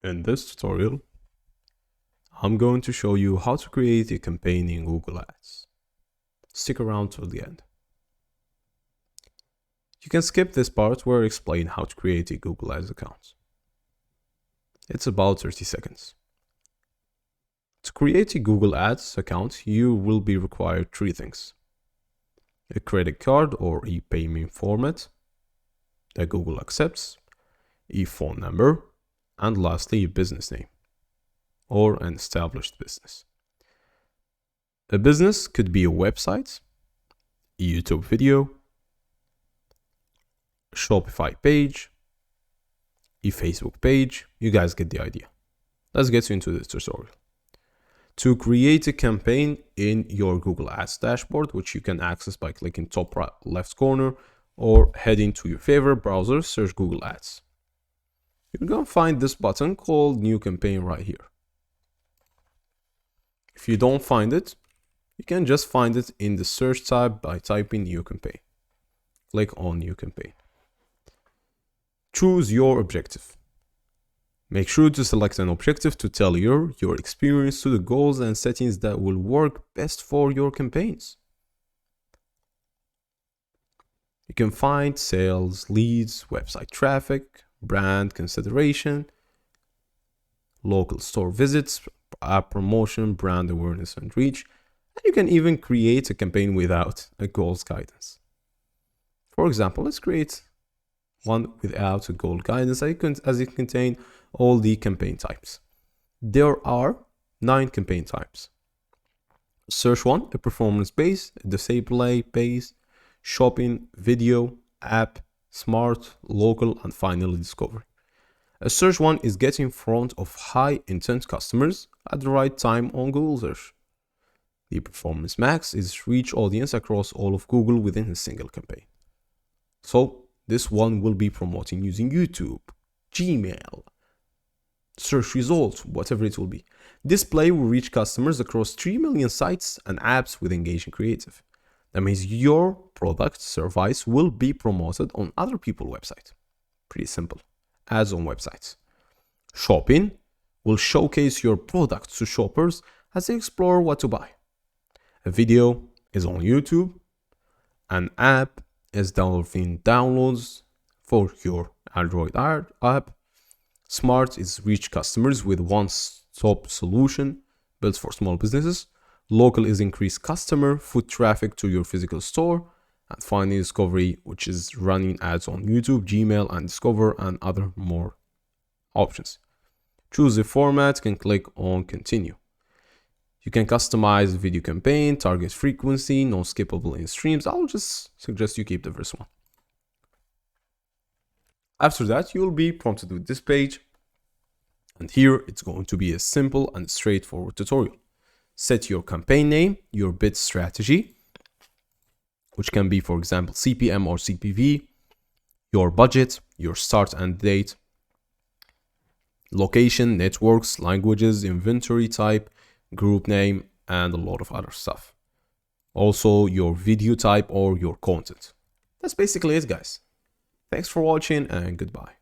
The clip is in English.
In this tutorial, I'm going to show you how to create a campaign in Google Ads. Stick around till the end. You can skip this part where I explain how to create a Google Ads account. It's about 30 seconds. To create a Google Ads account, you will be required three things: a credit card or e-payment format, that Google accepts, a phone number, and lastly, a business name or an established business. A business could be a website, a YouTube video, a Shopify page, a Facebook page. You guys get the idea. Let's get into this tutorial. To create a campaign in your Google Ads dashboard, which you can access by clicking top right left corner or heading to your favorite browser, search Google Ads. You're going to find this button called New Campaign right here. If you don't find it, you can just find it in the search tab by typing New Campaign. Click on New Campaign. Choose your objective. Make sure to select an objective to tailor your experience to the goals and settings that will work best for your campaigns. You can find sales, leads, website traffic, brand consideration, local store visits, app promotion, brand awareness and reach, and you can even create a campaign without a goals guidance. For example, let's create one without a goal guidance as it contains all the campaign types. There are 9 campaign types: search one, a performance-based, a display-based, shopping, video, app, smart, local, and finally discovery. A search one is get in front of high intent customers at the right time on Google search. The performance max is reach audience across all of Google within a single campaign. So this one will be promoting using YouTube, Gmail, search results, whatever it will be. Display will reach customers across 3 million sites and apps with engaging creative. That means your product service will be promoted on other people's websites. Pretty simple. Ads on websites. Shopping will showcase your products to shoppers as they explore what to buy. A video is on YouTube. An app is downloading downloads for your Android app. Smart is reach customers with one-stop solution built for small businesses. Local is increase customer foot traffic to your physical store. And finally, discovery, which is running ads on YouTube, Gmail, and Discover, and other more options. Choose a format, can click on continue. You can customize the video campaign, target frequency, no skippable in streams. I'll just suggest you keep the first one. After that, you'll be prompted with this page. And here it's going to be a simple and straightforward tutorial. Set your campaign name, your bid strategy, which can be, for example, CPM or CPV, your budget, your start and date, location, networks, languages, inventory type, group name, and a lot of other stuff. Also, your video type or your content. That's basically it, guys. Thanks for watching and goodbye.